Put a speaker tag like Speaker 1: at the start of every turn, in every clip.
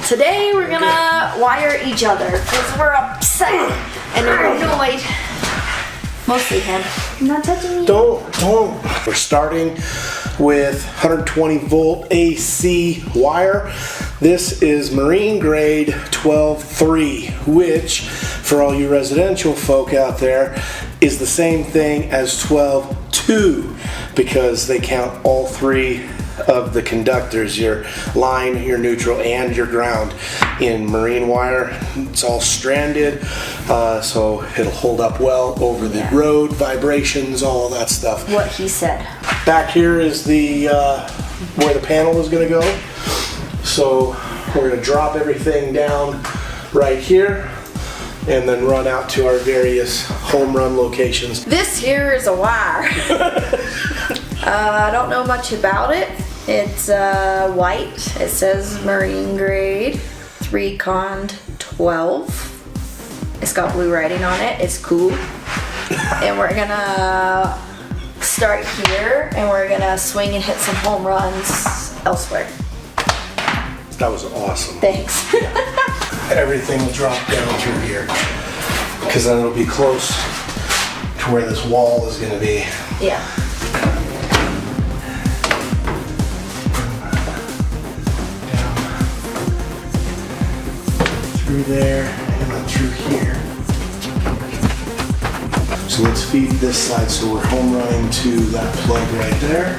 Speaker 1: Today we're gonna wire each other because we're upset and we're annoyed. Mostly him. I'm not touching you.
Speaker 2: Don't. We're starting with 120 volt AC wire. This is marine grade 12.3, which for all you residential folk out there is the same thing as 12.2 because they count all three of the conductors, your line, your neutral, and your ground in marine wire. It's all stranded, so it'll hold up well over the road, vibrations, all that stuff.
Speaker 1: What he said.
Speaker 2: Back here is the where the panel is going to go. So we're going to drop everything down right here and then run out to our various home run locations.
Speaker 1: This here is a wire. I don't know much about it. It's white. It says marine grade 3Con 12. It's got blue writing on it. It's cool. And we're gonna start here and we're gonna swing and hit some home runs elsewhere.
Speaker 2: That was awesome.
Speaker 1: Thanks.
Speaker 2: Everything will drop down through here because then it'll be close to where this wall is going to be.
Speaker 1: Yeah.
Speaker 2: Through there and then through here. So let's feed this side so we're home running to that plug right there.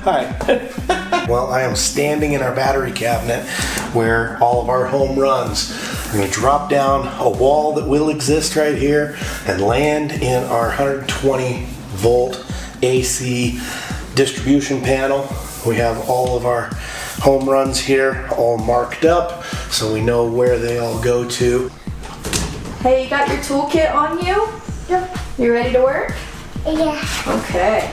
Speaker 2: Hi. Well, I am standing in our battery cabinet where all of our home runs are going to drop down a wall that will exist right here and land in our 120 volt AC distribution panel. We have all of our home runs here all marked up so we know where they all go to.
Speaker 1: Hey, you got your toolkit on you?
Speaker 3: Yep.
Speaker 1: You ready to work?
Speaker 3: Yeah.
Speaker 1: Okay.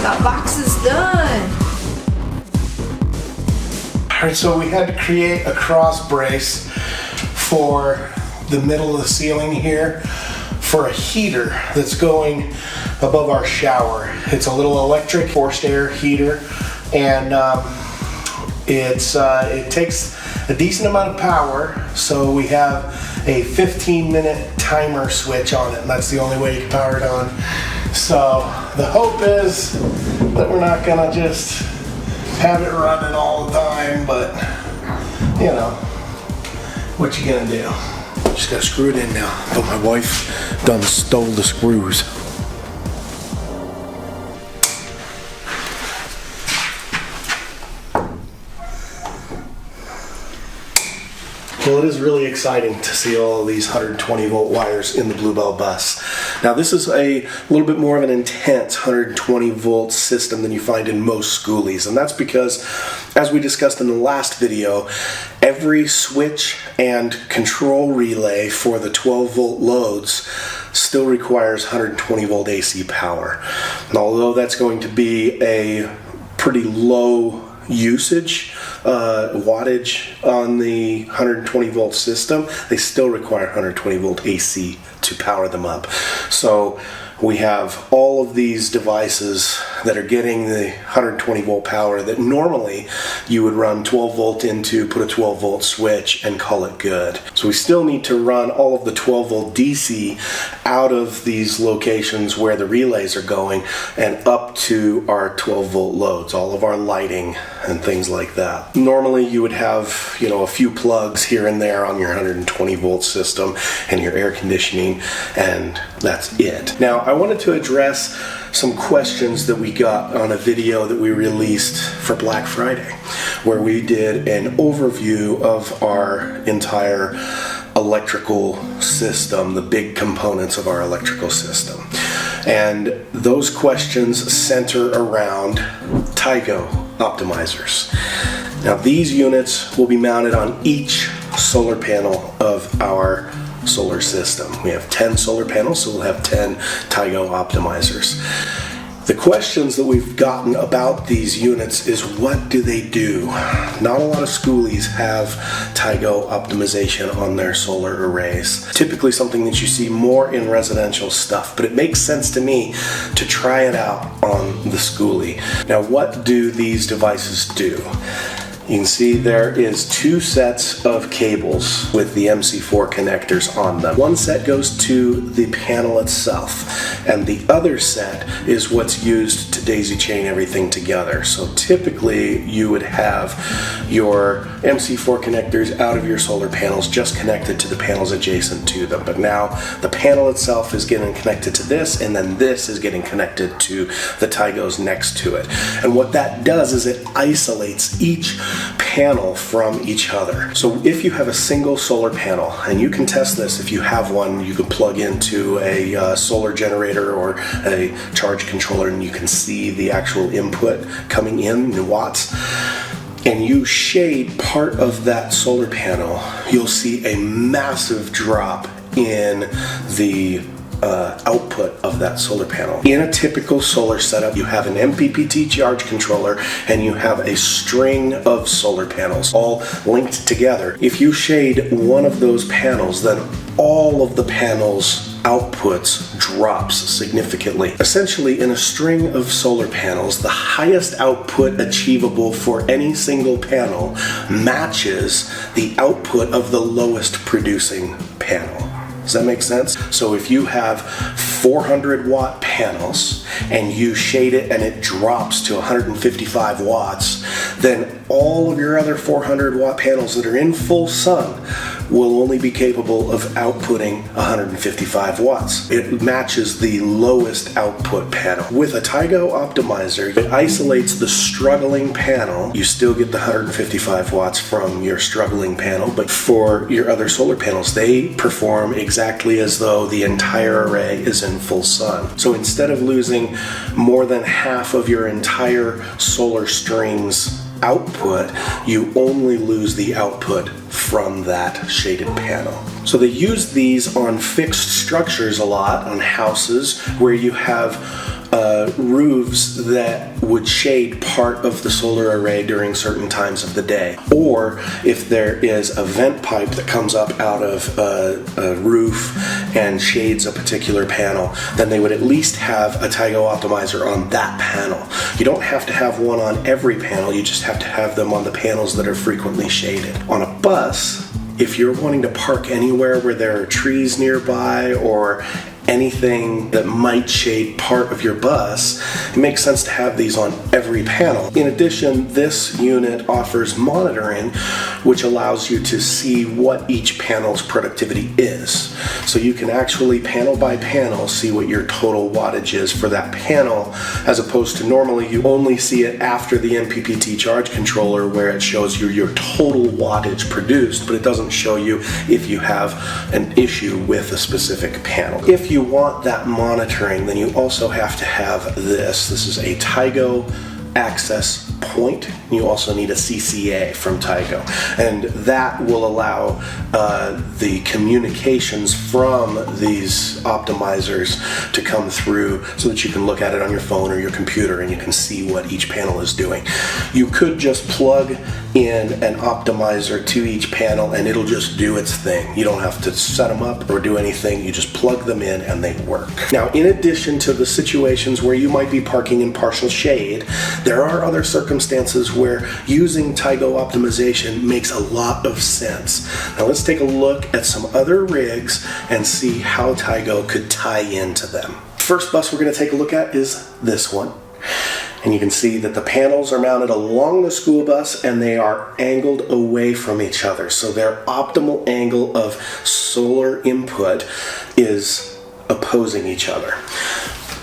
Speaker 1: That box is done.
Speaker 2: Alright, so we had to create a cross brace for the middle of the ceiling here for a heater that's going above our shower. It's a little electric forced air heater, and it takes a decent amount of power, so we have a 15-minute timer switch on it, and that's the only way you can power it on. So the hope is that we're not gonna just have it running all the time, but you know, what you gonna do? Just gotta screw it in now. But my wife done stole the screws. Well, it is really exciting to see all of these 120 volt wires in the Bluebell bus. Now this is a little bit more of an intense 120 volt system than you find in most Skoolies, and that's because, as we discussed in the last video, every switch and control relay for the 12 volt loads still requires 120 volt AC power. And although that's going to be a pretty low usage wattage on the 120 volt system, they still require 120 volt AC to power them up. So we have all of these devices that are getting the 120 volt power that normally you would run 12 volt into, put a 12 volt switch and call it good. So we still need to run all of the 12 volt DC out of these locations where the relays are going and up to our 12 volt loads, all of our lighting and things like that. Normally you would have, you know, a few plugs here and there on your 120 volt system and your air conditioning, and that's it. Now I wanted to address some questions that we got on a video that we released for Black Friday, where we did an overview of our entire electrical system, the big components of our electrical system. And those questions center around Tigo Optimizers. Now these units will be mounted on each solar panel of our solar system. We have 10 solar panels, so we'll have 10 Tigo Optimizers. The questions that we've gotten about these units is, what do they do? Not a lot of Skoolies have Tigo optimization on their solar arrays. Typically something that you see more in residential stuff, but it makes sense to me to try it out on the Skoolie. Now, what do these devices do? You can see there is 2 sets of cables with the MC4 connectors on them. One set goes to the panel itself, and the other set is what's used to daisy chain everything together. So typically you would have your MC4 connectors out of your solar panels just connected to the panels adjacent to them. But now the panel itself is getting connected to this, and then this is getting connected to the Tigos next to it. And what that does is it isolates each panel from each other. So if you have a single solar panel, and you can test this if you have one, you can plug into a solar generator or a charge controller, and you can see the actual input coming in watts, and you shade part of that solar panel, you'll see a massive drop in the output of that solar panel. In a typical solar setup, you have an MPPT charge controller and you have a string of solar panels all linked together. If you shade one of those panels, then all of the panels' outputs drops significantly. Essentially, in a string of solar panels, the highest output achievable for any single panel matches the output of the lowest producing panel. Does that make sense? So if you have 400 watt panels and you shade it and it drops to 155 watts, then all of your other 400 watt panels that are in full sun will only be capable of outputting 155 watts. It matches the lowest output panel. With a Tigo Optimizer, it isolates the struggling panel. You still get the 155 watts from your struggling panel, but for your other solar panels, they perform exactly as though the entire array is in full sun. So instead of losing more than half of your entire solar string's output, you only lose the output from that shaded panel. So they use these on fixed structures a lot, on houses where you have roofs that would shade part of the solar array during certain times of the day. Or if there is a vent pipe that comes up out of a roof and shades a particular panel, then they would at least have a Tigo Optimizer on that panel. You don't have to have one on every panel, you just have to have them on the panels that are frequently shaded. On a bus, if you're wanting to park anywhere where there are trees nearby or anything that might shade part of your bus, it makes sense to have these on every panel. In addition, this unit offers monitoring, which allows you to see what each panel's productivity is. So you can actually, panel by panel, see what your total wattage is for that panel, as opposed to normally you only see it after the MPPT charge controller, where it shows you your total wattage produced, but it doesn't show you if you have an issue with a specific panel. If you want that monitoring, then you also have to have this. This is a Tigo access point. You also need a CCA from Tigo, and that will allow the communications from these optimizers to come through so that you can look at it on your phone or your computer and you can see what each panel is doing. You could just plug in an optimizer to each panel and it'll just do its thing. You don't have to set them up or do anything. You just plug them in and they work. Now, in addition to the situations where you might be parking in partial shade, there are other circumstances where using Tigo optimization makes a lot of sense. Now let's take a look at some other rigs and see how Tigo could tie into them. First bus we're going to take a look at is this one. And you can see that the panels are mounted along the school bus and they are angled away from each other. So their optimal angle of solar input is opposing each other.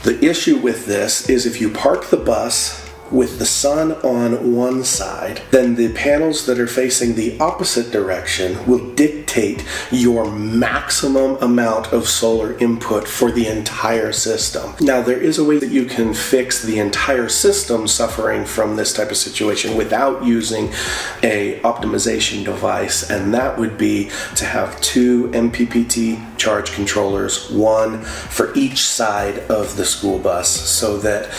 Speaker 2: The issue with this is if you park the bus with the sun on one side, then the panels that are facing the opposite direction will dictate your maximum amount of solar input for the entire system. Now, there is a way that you can fix the entire system suffering from this type of situation without using a optimization device, and that would be to have two MPPT charge controllers, one for each side of the school bus, so that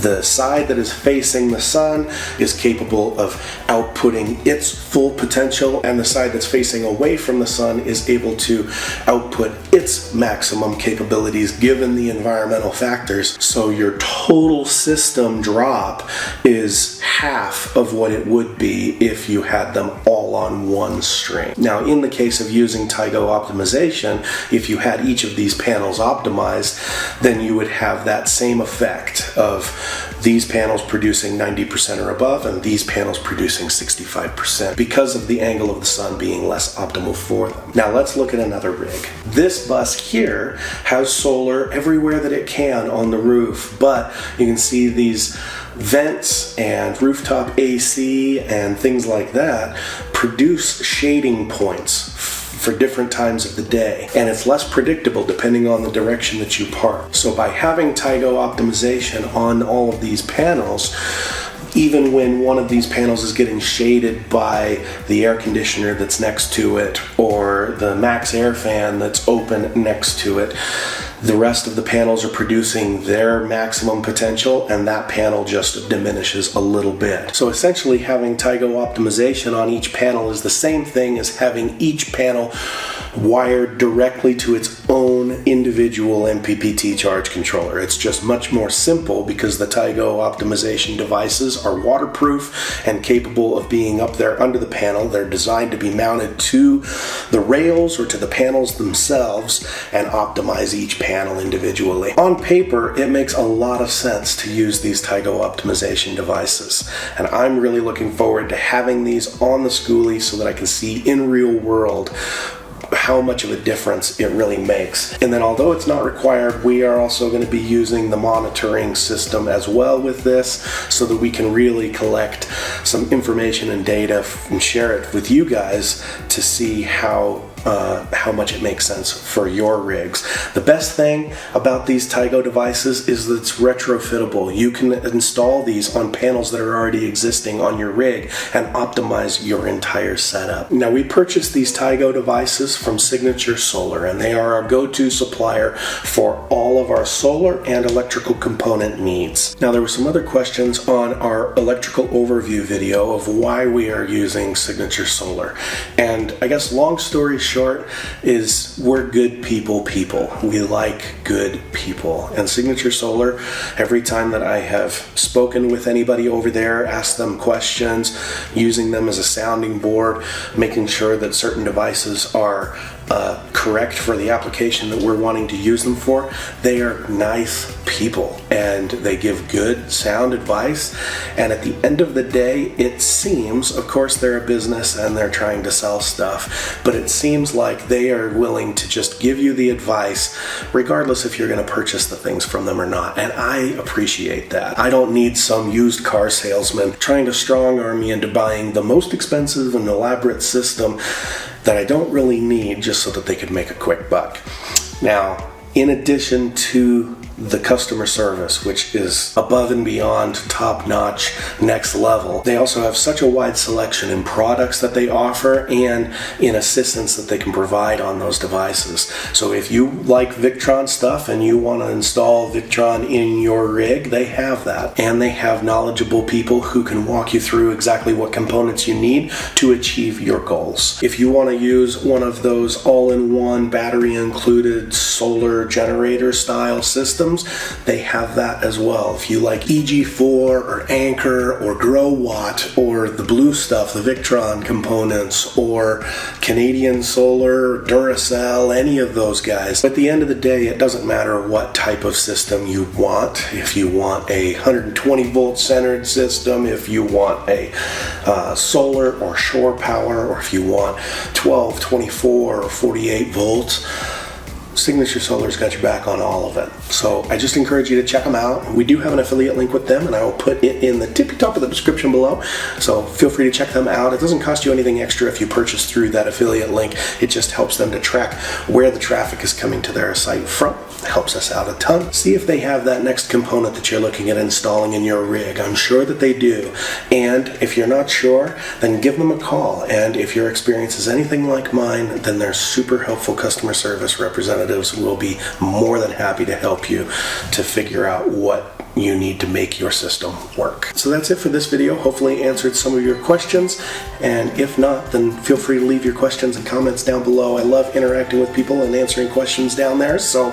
Speaker 2: the side that is facing the sun is capable of outputting its full potential, and the side that's facing away from the sun is able to output its maximum capabilities given the environmental factors. So your total system drop is half of what it would be if you had them all on one string. Now, in the case of using Tigo Optimization, if you had each of these panels optimized, then you would have that same effect of these panels producing 90% or above and these panels producing 65% because of the angle of the sun being less optimal for them. Now let's look at another rig. This bus here has solar everywhere that it can on the roof, but you can see these vents and rooftop AC and things like that produce shading points for different times of the day, and it's less predictable depending on the direction that you park. So by having Tigo Optimization on all of these panels, even when one of these panels is getting shaded by the air conditioner that's next to it or the max air fan that's open next to it, the rest of the panels are producing their maximum potential, and that panel just diminishes a little bit. So essentially having Tigo Optimization on each panel is the same thing as having each panel wired directly to its own individual MPPT charge controller. It's just much more simple because the Tigo Optimization devices are waterproof and capable of being up there under the panel. They're designed to be mounted to the rails or to the panels themselves and optimize each panel individually. On paper, it makes a lot of sense to use these Tigo Optimization devices, and I'm really looking forward to having these on the Skoolie so that I can see in real world how much of a difference it really makes. And then although it's not required, we are also going to be using the monitoring system as well with this so that we can really collect some information and data and share it with you guys to see how much it makes sense for your rigs. The best thing about these Tigo devices is that it's retrofittable. You can install these on panels that are already existing on your rig and optimize your entire setup. Now, we purchased these Tigo devices from Sigature Solar, and they are our go-to supplier for all of our solar and electrical component needs. Now, there were some other questions on our electrical overview video of why we are using Sigature Solar. And I guess long story short is we're good people. We like good people. And Sigature Solar, every time that I have spoken with anybody over there, asked them questions, using them as a sounding board, making sure that certain devices are correct for the application that we're wanting to use them for, they are nice people and they give good sound advice. And at the end of the day, it seems, of course they're a business and they're trying to sell stuff, but it seems like they are willing to just give you the advice regardless if you're going to purchase the things from them or not. And I appreciate that. I don't need some used car salesman trying to strong arm me into buying the most expensive and elaborate system that I don't really need just so that they could make a quick buck. Now, in addition to the customer service, which is above and beyond top-notch, next level, they also have such a wide selection in products that they offer and in assistance that they can provide on those devices. So if you like Victron stuff and you want to install Victron in your rig, they have that. And they have knowledgeable people who can walk you through exactly what components you need to achieve your goals. If you want to use one of those all-in-one battery-included solar generator style systems, they have that as well. If you like EG4 or Anchor or Grow Watt or the blue stuff, the Victron components, or Canadian Solar, Duracell, any of those guys. At the end of the day, it doesn't matter what type of system you want. If you want a 120 volt centered system, if you want a solar or shore power, or if you want 12, 24, or 48 volts, Sigature Solar's got your back on all of it. So I just encourage you to check them out. We do have an affiliate link with them, and I will put it in the tippy top of the description below. So feel free to check them out. It doesn't cost you anything extra if you purchase through that affiliate link. It just helps them to track where the traffic is coming to their site from. It helps us out a ton. See if they have that next component that you're looking at installing in your rig. I'm sure that they do. And if you're not sure, then give them a call. And if your experience is anything like mine, then their super helpful customer service representatives will be more than happy to help you to figure out what you need to make your system work. So that's it for this video. Hopefully answered some of your questions, and if not, then feel free to leave your questions and comments down below. I love interacting with people and answering questions down there, so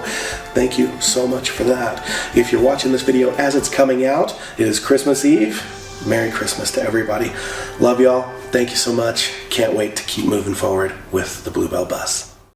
Speaker 2: thank you so much for that. If you're watching this video as it's coming out, it is Christmas Eve. Merry Christmas to everybody. Love y'all. Thank you so much. Can't wait to keep moving forward with the Bluebell Bus.